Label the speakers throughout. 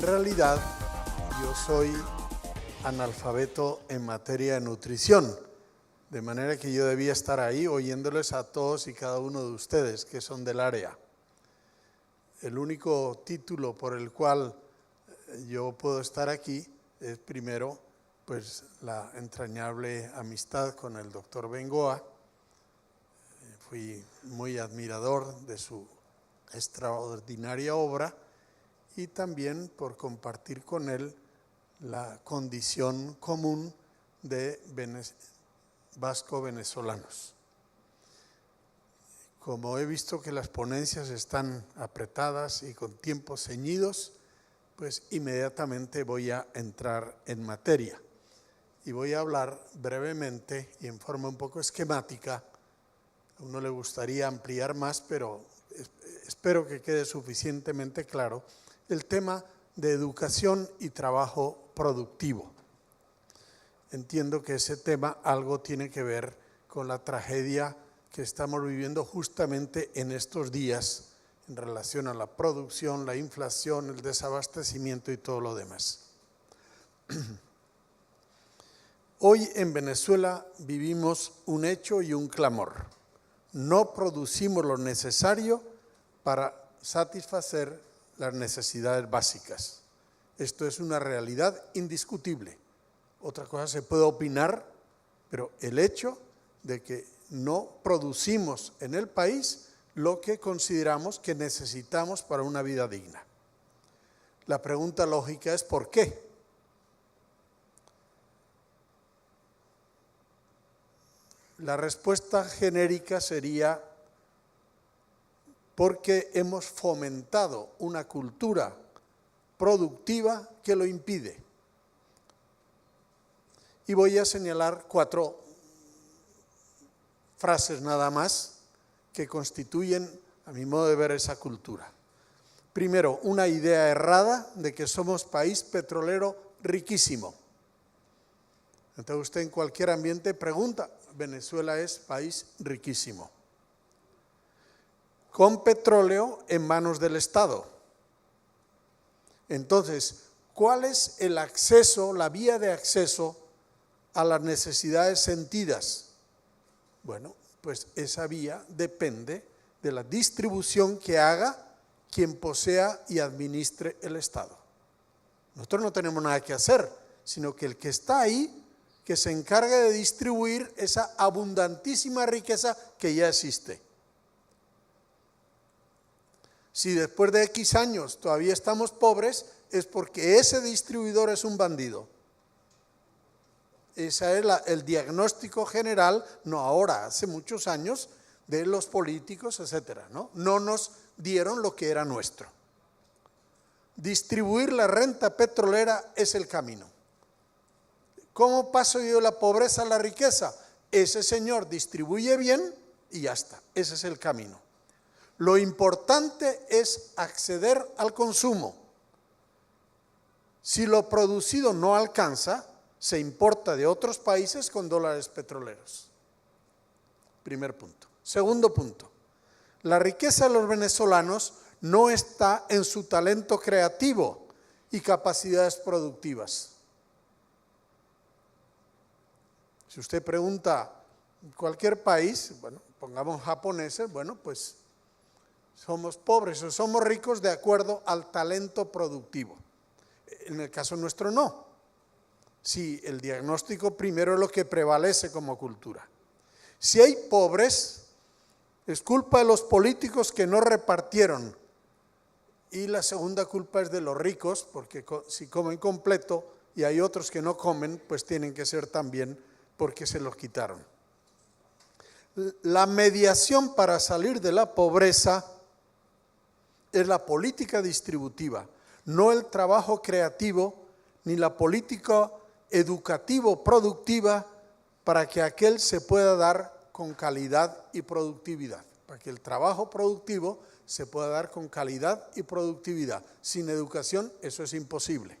Speaker 1: realidad, yo soy analfabeto en materia de nutrición, de manera que yo debía estar ahí oyéndoles a todos y cada uno de ustedes que son del área. El único título por el cual yo puedo estar aquí es primero, pues la entrañable amistad con el doctor Bengoa. Fui muy admirador de su extraordinaria obra y también por compartir con él la condición común de vasco-venezolanos. Como he visto que las ponencias están apretadas y con tiempos ceñidos, pues inmediatamente voy a entrar en materia y voy a hablar brevemente y en forma un poco esquemática. A uno le gustaría ampliar más, pero espero que quede suficientemente claro el tema de educación y trabajo productivo. Entiendo que ese tema algo tiene que ver con la tragedia que estamos viviendo justamente en estos días en relación a la producción, la inflación, el desabastecimiento y todo lo demás. Hoy en Venezuela vivimos un hecho y un clamor. No producimos lo necesario para satisfacer las necesidades básicas. Esto es una realidad indiscutible. Otra cosa se puede opinar, pero el hecho de que no producimos en el país lo que consideramos que necesitamos para una vida digna. La pregunta lógica es ¿por qué? La respuesta genérica sería porque hemos fomentado una cultura productiva que lo impide. Y voy a señalar 4 frases nada más que constituyen, a mi modo de ver, esa cultura. Primero, una idea errada de que somos país petrolero riquísimo. Entonces usted en cualquier ambiente pregunta, Venezuela es país riquísimo, con petróleo en manos del Estado. Entonces, ¿cuál es el acceso, la vía de acceso a las necesidades sentidas? Bueno, pues esa vía depende de la distribución que haga quien posea y administre el Estado. Nosotros no tenemos nada que hacer, sino que el que está ahí, que se encargue de distribuir esa abundantísima riqueza que ya existe. Si después de X años todavía estamos pobres, es porque ese distribuidor es un bandido. Ese es el diagnóstico general, no ahora, hace muchos años, de los políticos, etcétera, ¿no? No nos dieron lo que era nuestro. Distribuir la renta petrolera es el camino. ¿Cómo paso yo de la pobreza a la riqueza? Ese señor distribuye bien y ya está, ese es el camino. Lo importante es acceder al consumo. Si lo producido no alcanza, se importa de otros países con dólares petroleros. Primer punto. Segundo punto, la riqueza de los venezolanos no está en su talento creativo y capacidades productivas. Si usted pregunta en cualquier país, bueno, pongamos japoneses, bueno, pues somos pobres o somos ricos de acuerdo al talento productivo. En el caso nuestro no. Si el diagnóstico primero es lo que prevalece como cultura. Si hay pobres, es culpa de los políticos que no repartieron. Y la segunda culpa es de los ricos, porque si comen completo y hay otros que no comen, pues tienen que ser también porque se los quitaron. La mediación para salir de la pobreza es la política distributiva, no el trabajo creativo ni la política educativo-productiva para que aquel se pueda dar con calidad y productividad, para que el trabajo productivo se pueda dar con calidad y productividad. Sin educación eso es imposible.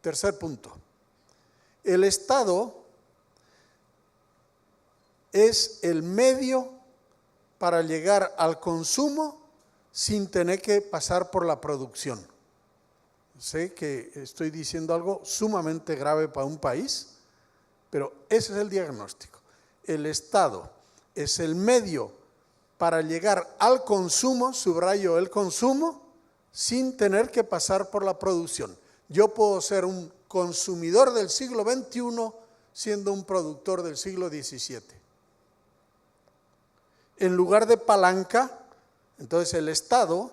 Speaker 1: Tercer punto, el Estado es el medio para llegar al consumo sin tener que pasar por la producción. Sé que estoy diciendo algo sumamente grave para un país, pero ese es el diagnóstico. El Estado es el medio para llegar al consumo, subrayo el consumo, sin tener que pasar por la producción. Yo puedo ser un consumidor del siglo XXI siendo un productor del siglo XVII. En lugar de palanca, entonces el Estado,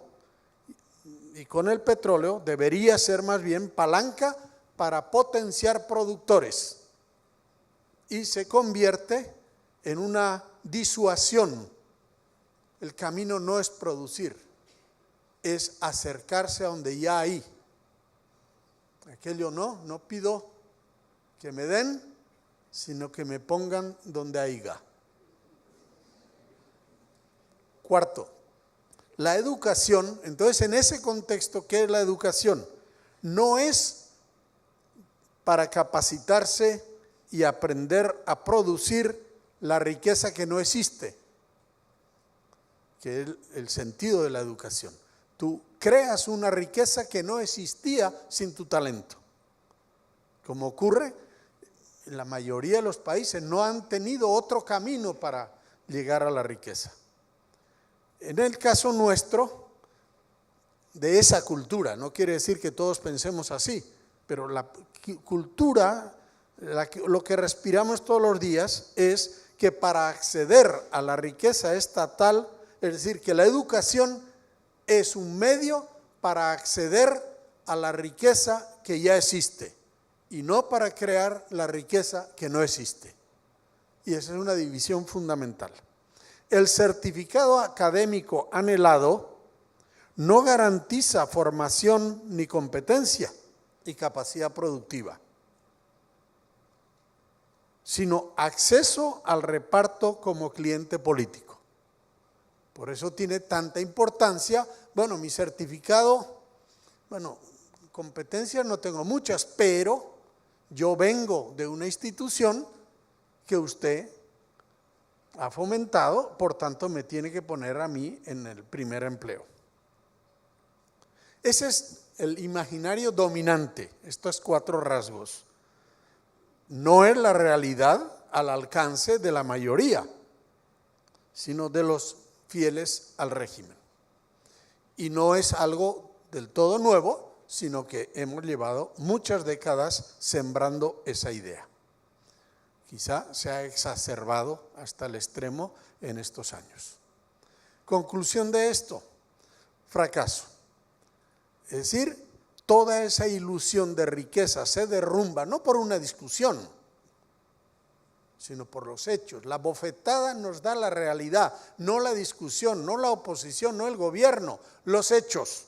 Speaker 1: y con el petróleo, debería ser más bien palanca para potenciar productores. Y se convierte en una disuasión. El camino no es producir, es acercarse a donde ya hay. Aquello no pido que me den, sino que me pongan donde haya. Cuarto, la educación. Entonces, en ese contexto, ¿qué es la educación? No es para capacitarse y aprender a producir la riqueza que no existe, que es el sentido de la educación. Tú creas una riqueza que no existía sin tu talento. Como ocurre, en la mayoría de los países no han tenido otro camino para llegar a la riqueza. En el caso nuestro, de esa cultura, no quiere decir que todos pensemos así, pero la cultura, lo que respiramos todos los días es que para acceder a la riqueza estatal, es decir, que la educación es un medio para acceder a la riqueza que ya existe y no para crear la riqueza que no existe. Y esa es una división fundamental. El certificado académico anhelado no garantiza formación ni competencia y capacidad productiva, sino acceso al reparto como cliente político. Por eso tiene tanta importancia. Bueno, mi certificado, competencias no tengo muchas, pero yo vengo de una institución que usted ha fomentado, por tanto me tiene que poner a mí en el primer empleo. Ese es el imaginario dominante, estos 4 rasgos. No es la realidad al alcance de la mayoría, sino de los fieles al régimen. Y no es algo del todo nuevo, sino que hemos llevado muchas décadas sembrando esa idea. Quizá se ha exacerbado hasta el extremo en estos años. Conclusión de esto, fracaso. Es decir, toda esa ilusión de riqueza se derrumba, no por una discusión, sino por los hechos. La bofetada nos da la realidad, no la discusión, no la oposición, no el gobierno, los hechos.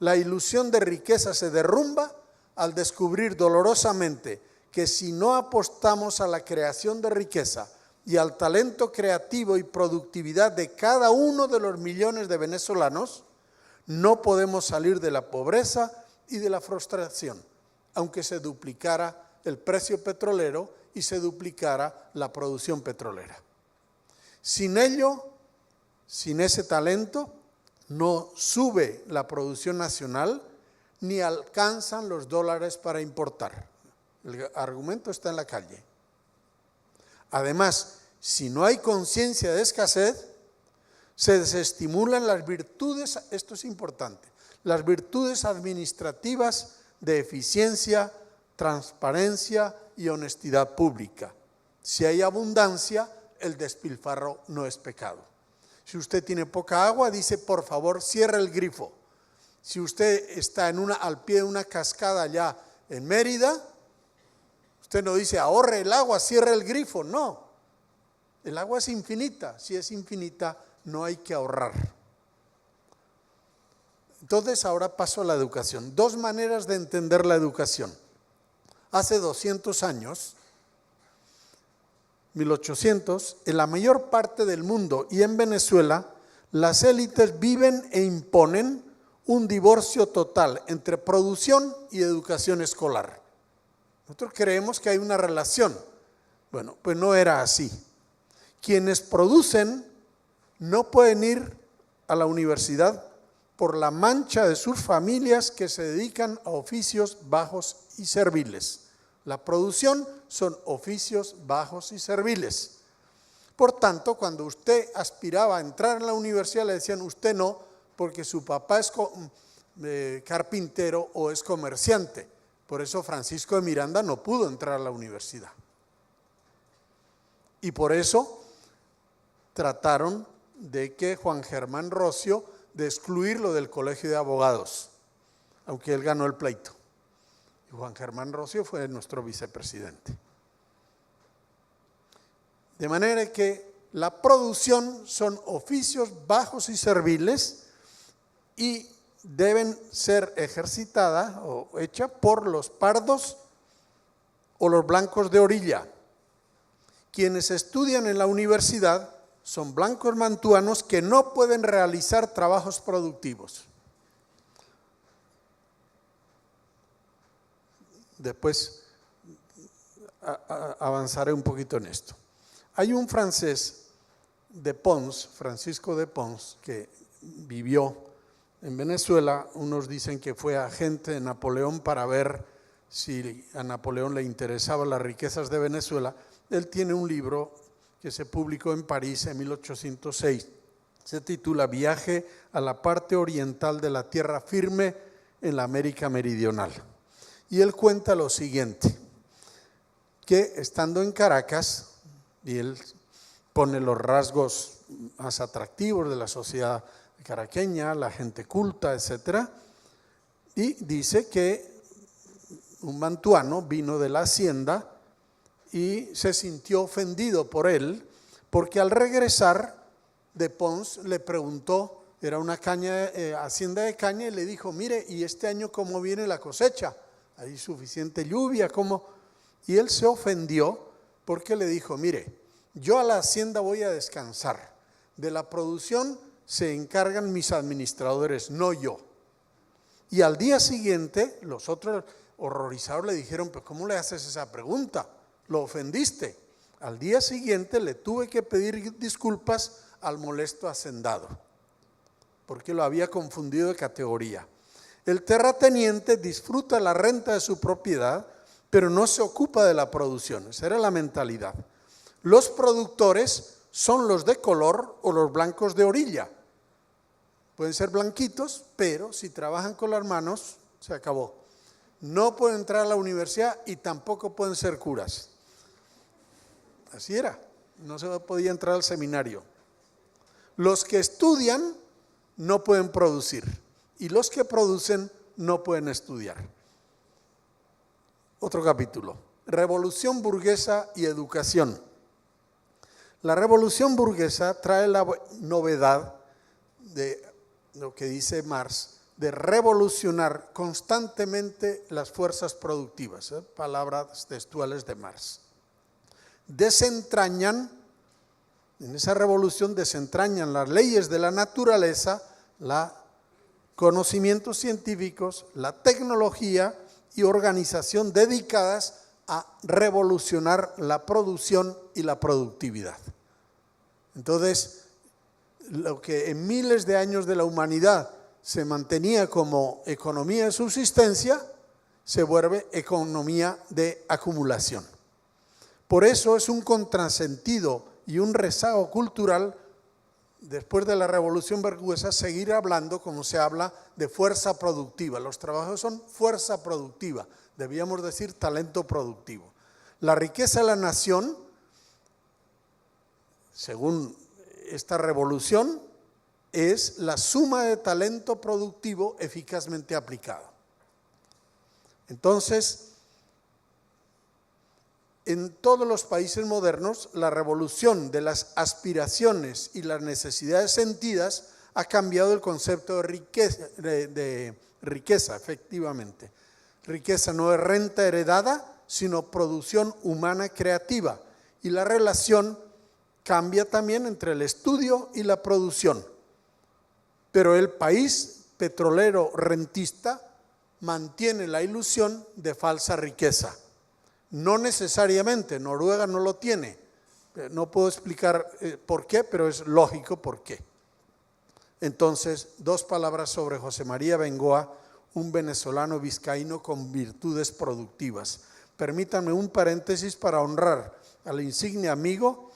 Speaker 1: La ilusión de riqueza se derrumba al descubrir dolorosamente que si no apostamos a la creación de riqueza y al talento creativo y productividad de cada uno de los millones de venezolanos, no podemos salir de la pobreza y de la frustración, aunque se duplicara el precio petrolero y se duplicara la producción petrolera. Sin ello, sin ese talento, no sube la producción nacional ni alcanzan los dólares para importar. El argumento está en la calle. Además, si no hay conciencia de escasez, se desestimulan las virtudes, esto es importante, las virtudes administrativas de eficiencia, transparencia y honestidad pública. Si hay abundancia, el despilfarro no es pecado. Si usted tiene poca agua, dice, por favor, cierre el grifo. Si usted está al pie de una cascada allá en Mérida, usted no dice, ahorre el agua, cierre el grifo. No, el agua es infinita. Si es infinita, no hay que ahorrar. Entonces, ahora paso a la educación. 2 maneras de entender la educación. Hace 200 años, 1800, en la mayor parte del mundo y en Venezuela, las élites viven e imponen un divorcio total entre producción y educación escolar. Nosotros creemos que hay una relación. Bueno, pues no era así. Quienes producen no pueden ir a la universidad por la mancha de sus familias que se dedican a oficios bajos y serviles. La producción son oficios bajos y serviles. Por tanto, cuando usted aspiraba a entrar en la universidad, le decían usted no, porque su papá es carpintero o es comerciante. Por eso Francisco de Miranda no pudo entrar a la universidad. Y por eso trataron de que Juan Germán Rocio, de excluirlo del colegio de abogados, aunque él ganó el pleito. Y Juan Germán Rocio fue nuestro vicepresidente. De manera que la producción son oficios bajos y serviles y deben ser ejercitada o hecha por los pardos o los blancos de orilla. Quienes estudian en la universidad son blancos mantuanos que no pueden realizar trabajos productivos. Después avanzaré un poquito en esto. Hay un francés de Pons, Francisco de Pons, que vivió en Venezuela. Unos dicen que fue agente de Napoleón para ver si a Napoleón le interesaban las riquezas de Venezuela. Él tiene un libro que se publicó en París en 1806. Se titula Viaje a la parte oriental de la tierra firme en la América Meridional. Y él cuenta lo siguiente, que estando en Caracas, y él pone los rasgos más atractivos de la sociedad caraqueña, la gente culta, etc. Y dice que un mantuano vino de la hacienda y se sintió ofendido por él, porque al regresar de Pons le preguntó, era una hacienda de caña, y le dijo, mire, ¿y este año cómo viene la cosecha? ¿Hay suficiente lluvia? ¿Cómo? Y él se ofendió porque le dijo, mire, yo a la hacienda voy a descansar, de la producción se encargan mis administradores, no yo. Y al día siguiente, los otros horrorizados le dijeron, pero ¿cómo le haces esa pregunta? Lo ofendiste. Al día siguiente le tuve que pedir disculpas al molesto hacendado, porque lo había confundido de categoría. El terrateniente disfruta la renta de su propiedad, pero no se ocupa de la producción. Esa era la mentalidad. Los productores son los de color o los blancos de orilla. Pueden ser blanquitos, pero si trabajan con las manos, se acabó. No pueden entrar a la universidad y tampoco pueden ser curas. Así era, no se podía entrar al seminario. Los que estudian no pueden producir y los que producen no pueden estudiar. Otro capítulo, Revolución burguesa y educación. La revolución burguesa trae la novedad de lo que dice Marx, de revolucionar constantemente las fuerzas productivas, palabras textuales de Marx. Desentrañan, en esa revolución desentrañan las leyes de la naturaleza, los conocimientos científicos, la tecnología y organización dedicadas a revolucionar la producción y la productividad. Entonces, lo que en miles de años de la humanidad se mantenía como economía de subsistencia, se vuelve economía de acumulación. Por eso es un contrasentido y un rezago cultural, después de la revolución burguesa, seguir hablando como se habla de fuerza productiva. Los trabajos son fuerza productiva, debíamos decir talento productivo. La riqueza de la nación, según esta revolución, es la suma de talento productivo eficazmente aplicado. Entonces, en todos los países modernos, la revolución de las aspiraciones y las necesidades sentidas ha cambiado el concepto de riqueza, efectivamente. Riqueza no es renta heredada, sino producción humana creativa. Y la relación cambia también entre el estudio y la producción. Pero el país petrolero rentista mantiene la ilusión de falsa riqueza. No necesariamente, Noruega no lo tiene. No puedo explicar por qué, pero es lógico por qué. Entonces, 2 palabras sobre José María Bengoa, un venezolano vizcaíno con virtudes productivas. Permítanme un paréntesis para honrar al insigne amigo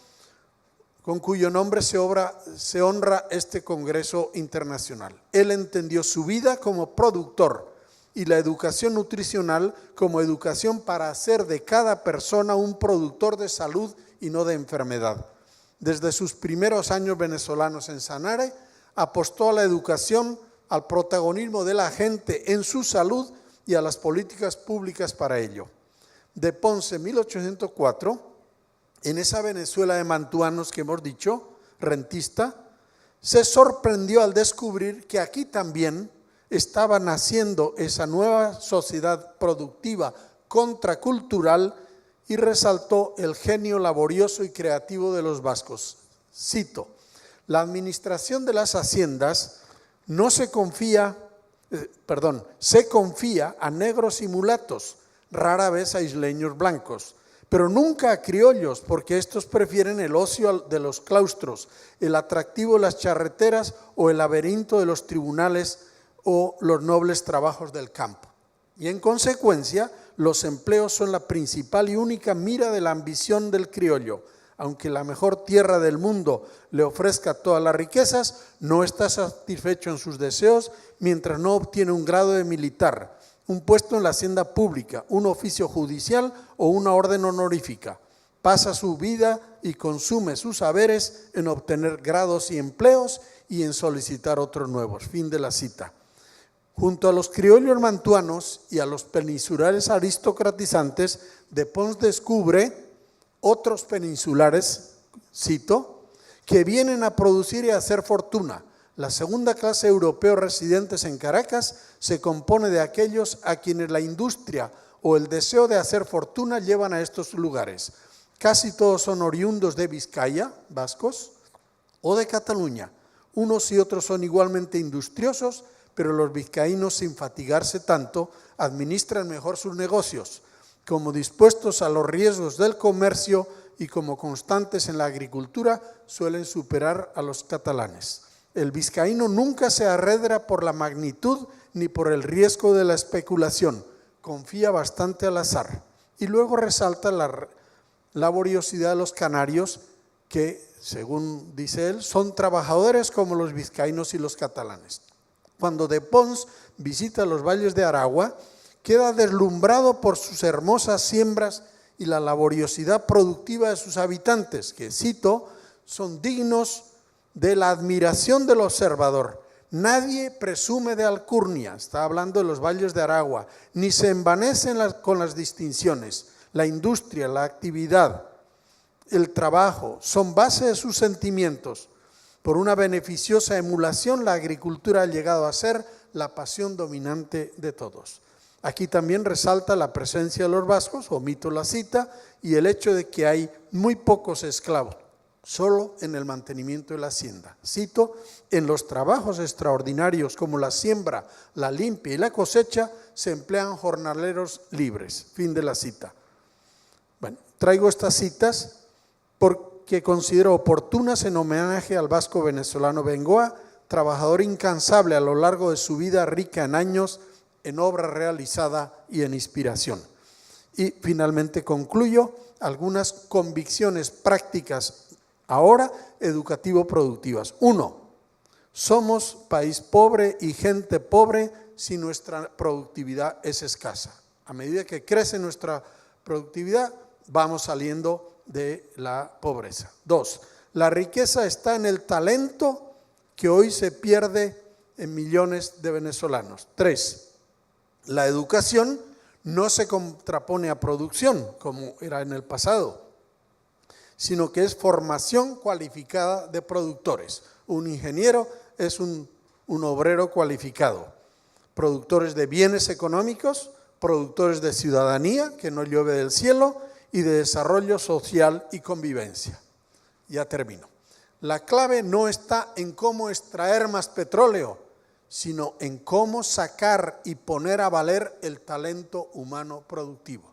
Speaker 1: con cuyo nombre se honra este Congreso Internacional. Él entendió su vida como productor y la educación nutricional como educación para hacer de cada persona un productor de salud y no de enfermedad. Desde sus primeros años venezolanos en Sanare, apostó a la educación, al protagonismo de la gente en su salud y a las políticas públicas para ello. De Ponce, 1804, en esa Venezuela de mantuanos que hemos dicho, rentista, se sorprendió al descubrir que aquí también estaba naciendo esa nueva sociedad productiva contracultural y resaltó el genio laborioso y creativo de los vascos. Cito: la administración de las haciendas se confía a negros y mulatos, rara vez a isleños blancos, pero nunca a criollos, porque estos prefieren el ocio de los claustros, el atractivo de las charreteras o el laberinto de los tribunales o los nobles trabajos del campo. Y en consecuencia, los empleos son la principal y única mira de la ambición del criollo. Aunque la mejor tierra del mundo le ofrezca todas las riquezas, no está satisfecho en sus deseos mientras no obtiene un grado de militar, un puesto en la hacienda pública, un oficio judicial o una orden honorífica. Pasa su vida y consume sus saberes en obtener grados y empleos y en solicitar otros nuevos. Fin de la cita. Junto a los criollos mantuanos y a los peninsulares aristocratizantes, de Pons descubre otros peninsulares, cito, que vienen a producir y a hacer fortuna. La segunda clase de europeos residentes en Caracas se compone de aquellos a quienes la industria o el deseo de hacer fortuna llevan a estos lugares. Casi todos son oriundos de Vizcaya, vascos, o de Cataluña. Unos y otros son igualmente industriosos, pero los vizcaínos, sin fatigarse tanto, administran mejor sus negocios, como dispuestos a los riesgos del comercio y como constantes en la agricultura, suelen superar a los catalanes. El vizcaíno nunca se arredra por la magnitud ni por el riesgo de la especulación, confía bastante al azar. Y luego resalta la laboriosidad de los canarios que, según dice él, son trabajadores como los vizcaínos y los catalanes. Cuando de Pons visita los valles de Aragua, queda deslumbrado por sus hermosas siembras y la laboriosidad productiva de sus habitantes, que, cito, son dignos de la admiración del observador. Nadie presume de alcurnia, está hablando de los valles de Aragua, ni se envanece con las distinciones. La industria, la actividad, el trabajo son base de sus sentimientos. Por una beneficiosa emulación, la agricultura ha llegado a ser la pasión dominante de todos. Aquí también resalta la presencia de los vascos, omito la cita, y el hecho de que hay muy pocos esclavos, solo en el mantenimiento de la hacienda. Cito: en los trabajos extraordinarios como la siembra, la limpia y la cosecha, se emplean jornaleros libres. Fin de la cita. Bueno, traigo estas citas porque considero oportunas en homenaje al vasco venezolano Bengoa, trabajador incansable a lo largo de su vida rica en años, en obra realizada y en inspiración. Y finalmente concluyo algunas convicciones prácticas ahora educativo-productivas. 1. Somos país pobre y gente pobre si nuestra productividad es escasa. A medida que crece nuestra productividad, vamos saliendo de la pobreza. 2. La riqueza está en el talento que hoy se pierde en millones de venezolanos. 3. La educación no se contrapone a producción, como era en el pasado, sino que es formación cualificada de productores. Un ingeniero es un obrero cualificado. Productores de bienes económicos, productores de ciudadanía, que no llueve del cielo, y de desarrollo social y convivencia. Ya termino. La clave no está en cómo extraer más petróleo, sino en cómo sacar y poner a valer el talento humano productivo.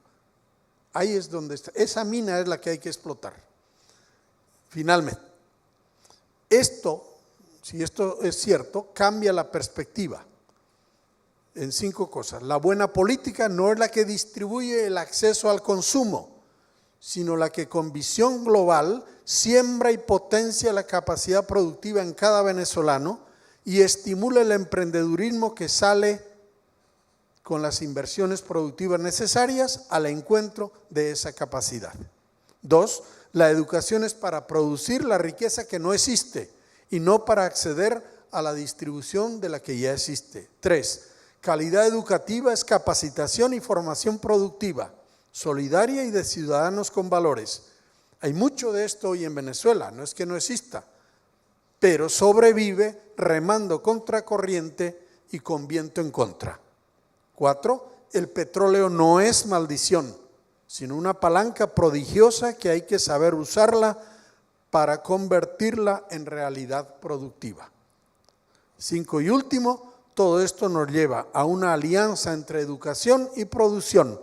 Speaker 1: Ahí es donde está. Esa mina es la que hay que explotar. Finalmente, esto si esto es cierto, cambia la perspectiva en 5 cosas. La buena política no es la que distribuye el acceso al consumo, sino la que con visión global siembra y potencia la capacidad productiva en cada venezolano y estimula el emprendedurismo que sale con las inversiones productivas necesarias al encuentro de esa capacidad. 2. La educación es para producir la riqueza que no existe y no para acceder a la distribución de la que ya existe. 3. Calidad educativa es capacitación y formación productiva, solidaria y de ciudadanos con valores. Hay mucho de esto hoy en Venezuela, no es que no exista, pero sobrevive remando contra corriente y con viento en contra. 4. El petróleo no es maldición, sino una palanca prodigiosa que hay que saber usarla para convertirla en realidad productiva. 5. Y último, todo esto nos lleva a una alianza entre educación y producción,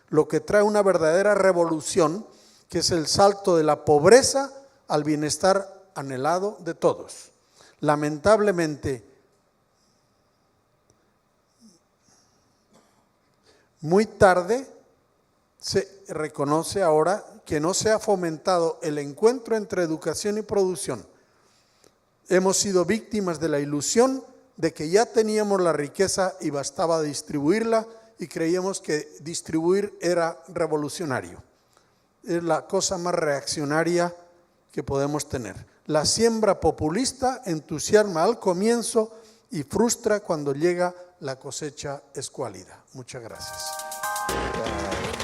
Speaker 1: lo que trae una verdadera revolución, que es el salto de la pobreza al bienestar anhelado de todos. Lamentablemente, muy tarde se reconoce ahora que no se ha fomentado el encuentro entre educación y producción. Hemos sido víctimas de la ilusión de que ya teníamos la riqueza y bastaba distribuirla, y creíamos que distribuir era revolucionario. Es la cosa más reaccionaria que podemos tener. La siembra populista entusiasma al comienzo y frustra cuando llega la cosecha escuálida. Muchas gracias.